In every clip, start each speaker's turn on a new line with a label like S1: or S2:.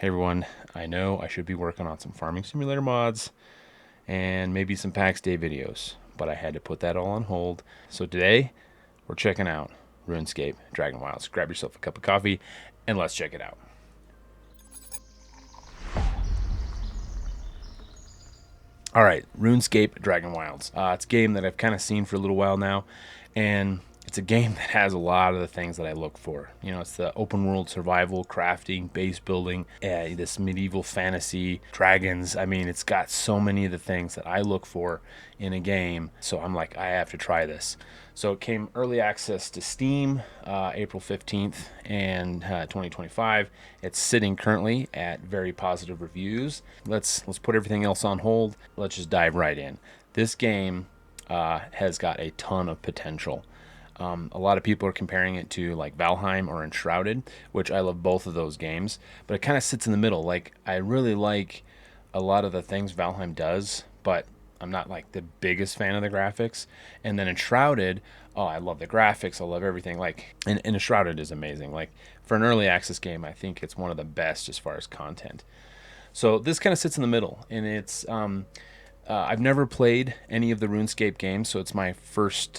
S1: Hey everyone, I know I should be working on some farming simulator mods and maybe some PAX Day videos, but I had to put that all on hold. So today we're checking out Runescape Dragonwilds. Grab yourself a cup of coffee and let's check it out. All right, Runescape Dragonwilds. It's a game that I've kind of seen for a little while now, and it's a game that has a lot of the things that I look for. You know, it's the open world survival, crafting, base building, this medieval fantasy, dragons. I mean, it's got so many of the things that I look for in a game. So I'm like, I have to try this. So it came early access to Steam April 15th and 2025. It's sitting currently at very positive reviews. Let's put everything else on hold. Let's just dive right in. This game has got a ton of potential. A lot of people are comparing it to like Valheim or Enshrouded, which I love both of those games, but it kind of sits in the middle. Like, I really like a lot of the things Valheim does, but I'm not like the biggest fan of the graphics. And then Enshrouded, oh, I love the graphics. I love everything. Like, and Enshrouded is amazing. Like, for an early access game, I think it's one of the best as far as content. So this kind of sits in the middle, and I've never played any of the RuneScape games, so it's my first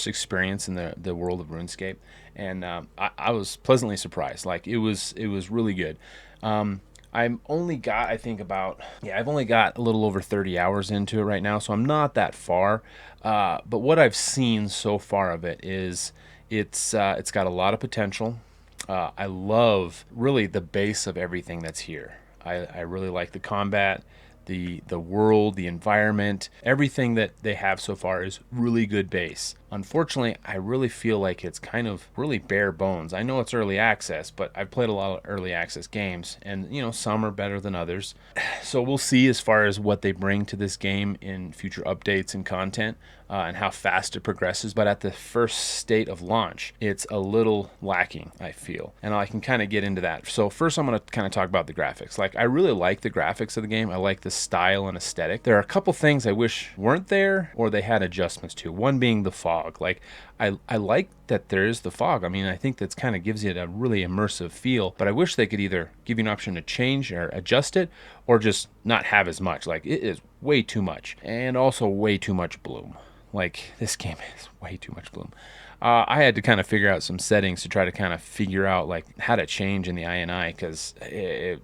S1: experience in the world of RuneScape, and I was pleasantly surprised. Like, it was really good. I'm only got, I think, I've only got a little over 30 hours into it right now, so I'm not that far. But what I've seen so far of it is it's got a lot of potential. I love really the base of everything that's here. I really like the combat, the world, the environment, everything that they have so far is really good base. Unfortunately, I really feel like it's kind of really bare bones. I know it's early access, but I've played a lot of early access games, and some are better than others. So we'll see as far as what they bring to this game in future updates and content, and how fast it progresses. But at the first state of launch, it's a little lacking, I feel, and I can kind of get into that. So first, I'm going to kind of talk about the graphics. Like, I really like the graphics of the game. I like the style and aesthetic. There are a couple things I wish weren't there or they had adjustments to. One being the fog. Like, I like that there is the fog. I mean, I think that's kind of gives it a really immersive feel, but I wish they could either give you an option to change or adjust it, or just not have as much. Like, it is way too much, and also way too much bloom. Like, this game is way too much bloom. I had to kind of figure out some settings to try to kind of figure out like how to change in the INI, because it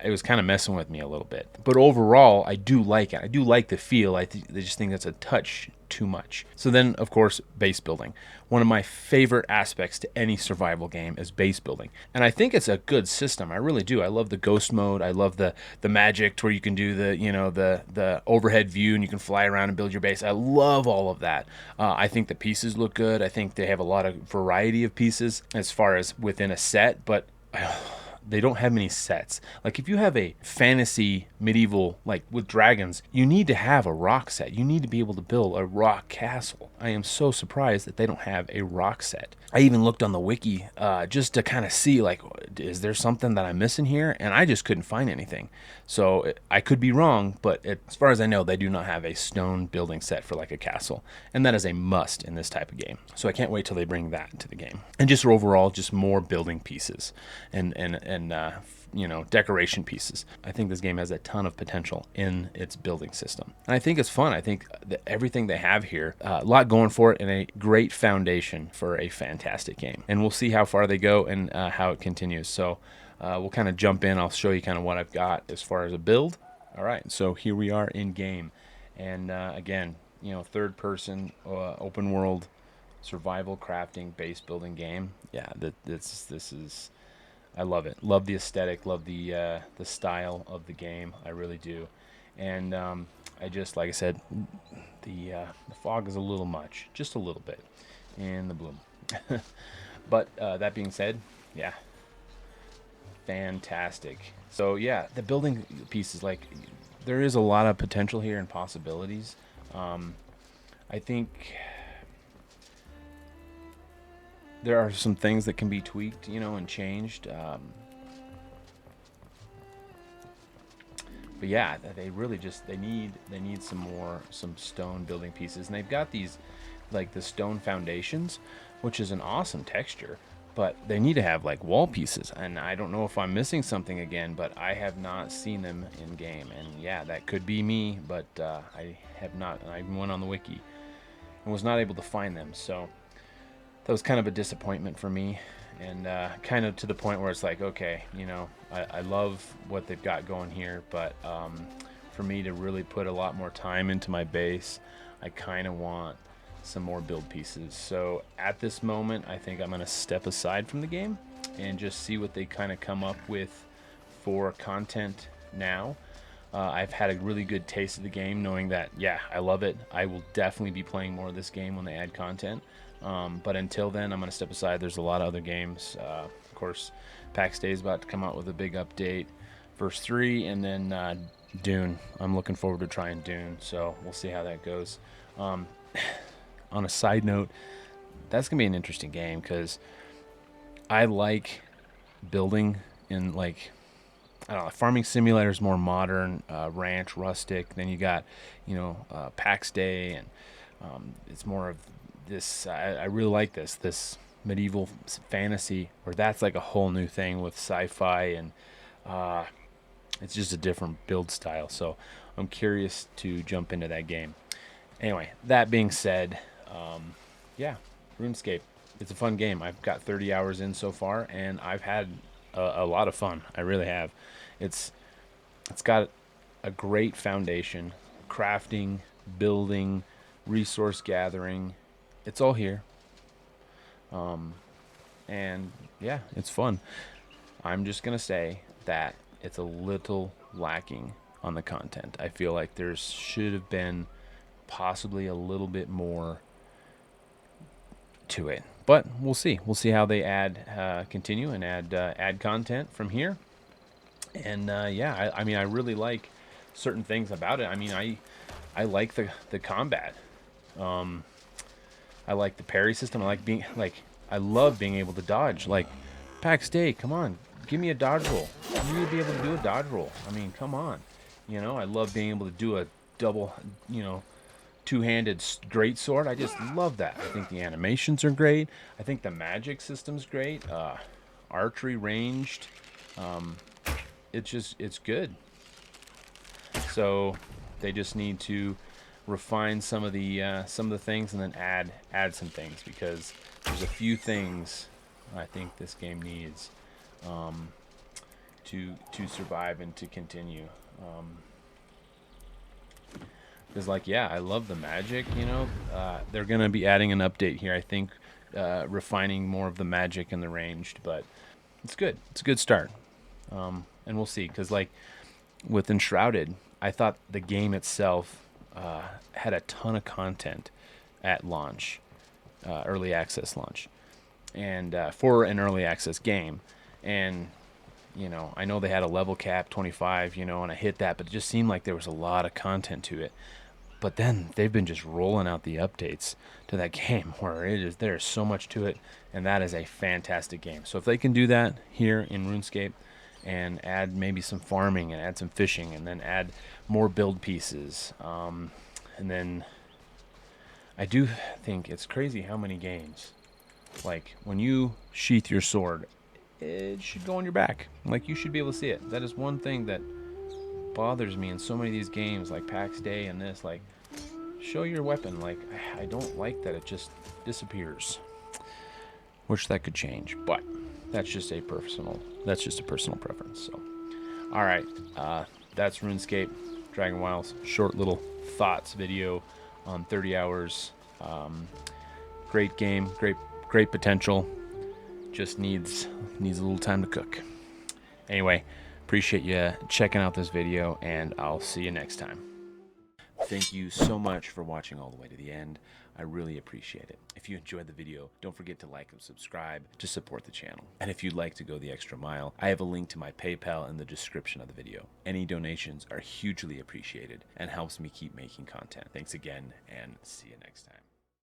S1: was kind of messing with me a little bit. But overall, I do like it. I do like the feel. I just think that's a touch too much. So then, of course, base building. One of my favorite aspects to any survival game is base building, and I think it's a good system. I really do. I love the ghost mode. I love the magic to where you can do the overhead view and you can fly around and build your base. I love all of that. I think the pieces look good. I think they have a lot of variety of pieces as far as within a set, but they don't have many sets. Like, if you have a fantasy medieval, like with dragons, you need to have a rock set. You need to be able to build a rock castle. I am so surprised that they don't have a rock set. I even looked on the wiki just to kind of see, like, is there something that I'm missing here? And I just couldn't find anything. So I could be wrong, but as far as I know, they do not have a stone building set for like a castle, and that is a must in this type of game. So I can't wait till they bring that into the game. And just overall, just more building pieces and decoration pieces. I think this game has a ton of potential in its building system, and I think it's fun. I think that everything they have here, a lot going for it, and a great foundation for a fantastic game. And we'll see how far they go and how it continues. So we'll kind of jump in. I'll show you kind of what I've got as far as a build. All right, so here we are in game, and again, third person, open world, survival crafting base building game. Yeah, this is. I love it. Love the aesthetic. Love the style of the game. I really do. And I just, like I said, the fog is a little much, just a little bit, in the bloom. But that being said, yeah, fantastic. So yeah, the building pieces, like, there is a lot of potential here and possibilities. I think there are some things that can be tweaked, and changed. But yeah, they really just they need some stone building pieces, and they've got these like the stone foundations, which is an awesome texture. but they need to have like wall pieces, and I don't know if I'm missing something again, but I have not seen them in game. And yeah, that could be me, but I have not. I went on the wiki and was not able to find them, so that was kind of a disappointment for me, and kind of to the point where it's like, okay, you know, I love what they've got going here, but for me to really put a lot more time into my base, I kind of want some more build pieces. So at this moment, I think I'm going to step aside from the game and just see what they kind of come up with for content now. I've had a really good taste of the game, knowing that, yeah, I love it. I will definitely be playing more of this game when they add content. But until then, I'm going to step aside. There's a lot of other games. Of course, PAX Day is about to come out with a big update, Verse 3, and then Dune. I'm looking forward to trying Dune, so we'll see how that goes. On a side note, that's going to be an interesting game because I like building in, like, I don't know, farming simulator is more modern, ranch, rustic. Then you got, you know, PAX Day, and it's more of this. I really like this medieval fantasy, where that's like a whole new thing with sci-fi, and it's just a different build style. So I'm curious to jump into that game. Anyway, that being said, yeah, RuneScape. It's a fun game. I've got 30 hours in so far, and I've had a lot of fun. I really have. It's got a great foundation, crafting, building, resource gathering. It's all here. And yeah, it's fun. I'm just gonna say that it's a little lacking on the content. I feel like there should have been possibly a little bit more to it, but we'll see. We'll see how they continue and add content from here. And yeah, I mean, I really like certain things about it. I mean, I like the combat. I like the parry system. I like being like, I love being able to dodge. Like, PAX Day, come on, give me a dodge roll. You need to be able to do a dodge roll. I mean, come on. You know, I love being able to do a double, you know, two-handed straight sword. I just love that. I think the animations are great. I think the magic system's great. Archery, ranged. It's good. So they just need to refine some of the things, and then add some things, because there's a few things I think this game needs to survive and to continue. Because, like, yeah, I love the magic. You know, they're gonna be adding an update here, I think, refining more of the magic and the ranged, but it's good. It's a good start. And we'll see, because, like, with Enshrouded, I thought the game itself had a ton of content at launch, early access launch, and for an early access game. And, you know, I know they had a level cap, 25, you know, and I hit that, but it just seemed like there was a lot of content to it. But then they've been just rolling out the updates to that game, where there's so much to it, and that is a fantastic game. So if they can do that here in RuneScape, and add maybe some farming, and add some fishing, and then add more build pieces, and then I do think it's crazy how many games, like, when you sheath your sword, it should go on your back. Like, you should be able to see it. That is one thing that bothers me in so many of these games, like PAX Day and this. Like, show your weapon. Like, I don't like that it just disappears. Wish that could change, but that's just a personal preference. So, all right, that's RuneScape Dragonwilds. Short little thoughts video on 30 hours. Great game, great potential. Just needs a little time to cook. Anyway, appreciate you checking out this video, and I'll see you next time. Thank you so much for watching all the way to the end. I really appreciate it. If you enjoyed the video, don't forget to like and subscribe to support the channel. And if you'd like to go the extra mile, I have a link to my PayPal in the description of the video. Any donations are hugely appreciated and helps me keep making content. Thanks again, and see you next time.